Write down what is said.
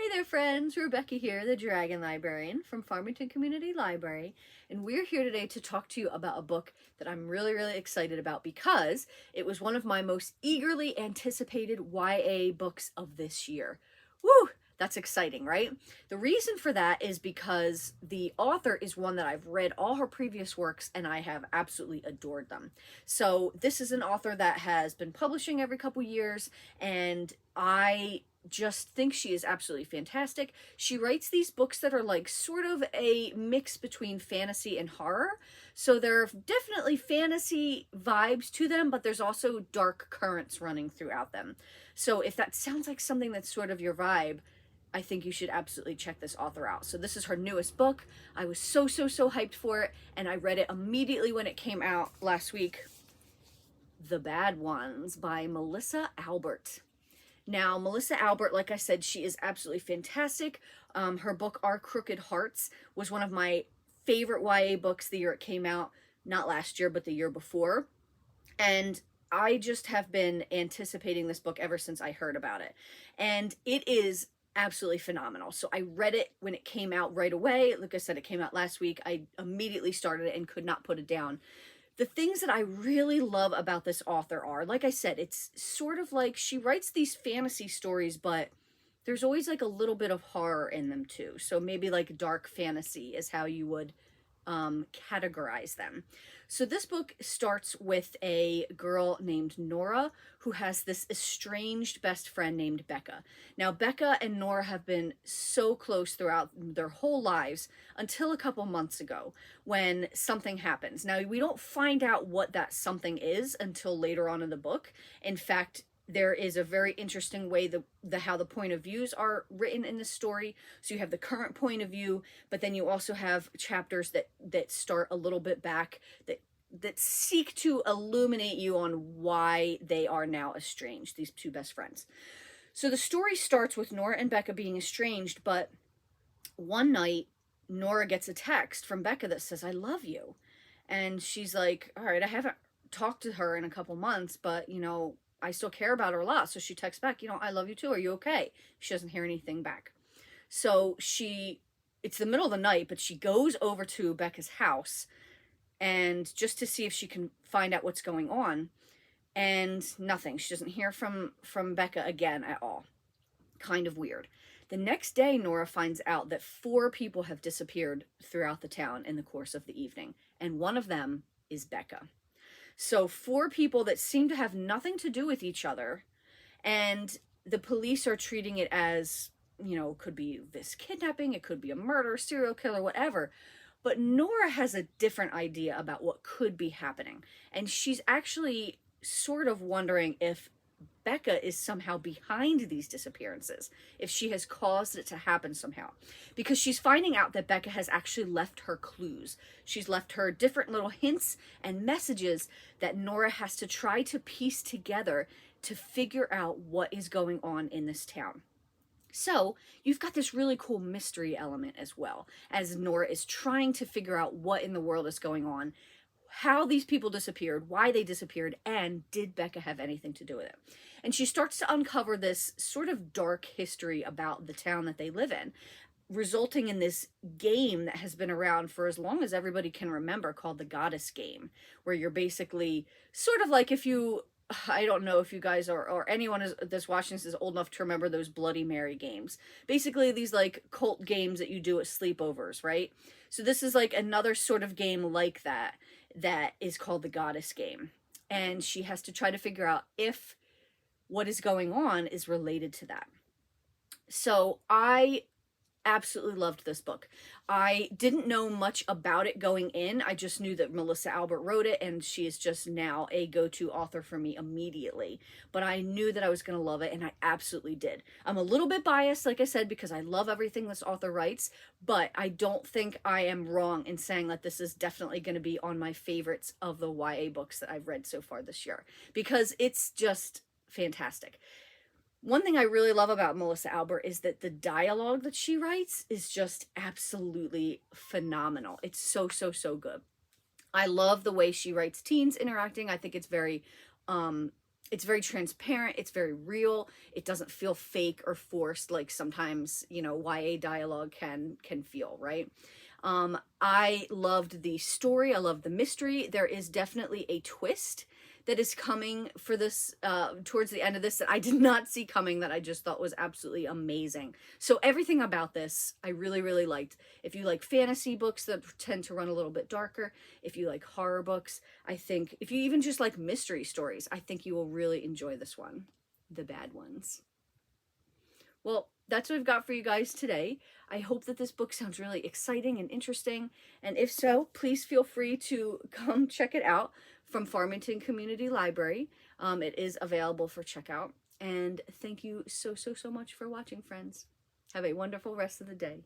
Hey there friends, Rebecca here, the Dragon Librarian from Farmington Community Library, and we're here today to talk to you about a book that I'm really excited about because it was one of my most eagerly anticipated YA books of this year. Woo! That's exciting, right? The reason for that is because the author is one that I've read all her previous works and I have absolutely adored them. So this is an author that has been publishing every couple years, and I just think she is absolutely fantastic. She writes these books that are like sort of a mix between fantasy and horror. So there are definitely fantasy vibes to them, but there's also dark currents running throughout them. So if that sounds like something that's sort of your vibe, I think you should absolutely check this author out. So this is her newest book. I was so hyped for it, and I read it immediately when it came out last week. The Bad Ones by Melissa Albert. Now, Melissa Albert, like I said, she is absolutely fantastic. Her book, Our Crooked Hearts, was one of my favorite YA books the year it came out. Not last year, but the year before. And I just have been anticipating this book ever since I heard about it. And it is absolutely phenomenal. So I read it when it came out right away. Like I said, it came out last week. I immediately started it and could not put it down. The things that I really love about this author are, like I said, it's sort of like she writes these fantasy stories, but there's always like a little bit of horror in them too. So maybe like dark fantasy is how you would categorize them. So this book starts with a girl named Nora who has this estranged best friend named Becca. Now, Becca and Nora have been so close throughout their whole lives until a couple months ago when something happens. Now, we don't find out what that something is until later on in the book. In fact, there is a very interesting way how the point of views are written in this story. So you have the current point of view, but then you also have chapters that start a little bit back that seek to illuminate you on why they are now estranged, these two best friends. So the story starts with Nora and Becca being estranged, but one night Nora gets a text from Becca that says, "I love you." And she's like, all right, I haven't talked to her in a couple months, but I still care about her a lot. So she texts back, "I love you too. Are you okay?" She doesn't hear anything back. So it's the middle of the night, but she goes over to Becca's house and just to see if she can find out what's going on. And nothing. She doesn't hear from Becca again at all. Kind of weird. The next day, Nora finds out that 4 people have disappeared throughout the town in the course of the evening. And one of them is Becca. So 4 people that seem to have nothing to do with each other, and the police are treating it as, could be this kidnapping, it could be a murder, serial killer, whatever. But Nora has a different idea about what could be happening. And she's actually sort of wondering if Becca is somehow behind these disappearances, if she has caused it to happen somehow. Because she's finding out that Becca has actually left her clues. She's left her different little hints and messages that Nora has to try to piece together to figure out what is going on in this town. So you've got this really cool mystery element as well, as Nora is trying to figure out what in the world is going on, how these people disappeared, why they disappeared, and did Becca have anything to do with it? And she starts to uncover this sort of dark history about the town that they live in, resulting in this game that has been around for as long as everybody can remember, called the Goddess Game, where you're basically sort of like, I don't know if you guys or anyone that's watching this is old enough to remember those Bloody Mary games. Basically these like cult games that you do at sleepovers, right? So this is like another sort of game like that is called the Goddess Game. And she has to try to figure out if what is going on is related to that. So I absolutely loved this book. I didn't know much about it going in. I just knew that Melissa Albert wrote it, and she is just now a go-to author for me immediately. But I knew that I was going to love it, and I absolutely did. I'm a little bit biased, like I said, because I love everything this author writes, but I don't think I am wrong in saying that this is definitely going to be on my favorites of the YA books that I've read so far this year, because it's just fantastic. One thing I really love about Melissa Albert is that the dialogue that she writes is just absolutely phenomenal. It's so good. I love the way she writes teens interacting. I think it's very It's very transparent. It's very real. It doesn't feel fake or forced like sometimes, you know, YA dialogue can feel, right? I loved the story. I loved the mystery. There is definitely a twist that is coming for this towards the end of this that I did not see coming, that I just thought was absolutely amazing. So everything about this I really, really liked. If you like fantasy books that tend to run a little bit darker, if you like horror books, I think, if you even just like mystery stories, I think you will really enjoy this one, The Bad Ones. Well, that's what I've got for you guys today. I hope that this book sounds really exciting and interesting. And if so, please feel free to come check it out from Farmington Community Library. It is available for checkout. And thank you so, so, so much for watching, friends. Have a wonderful rest of the day.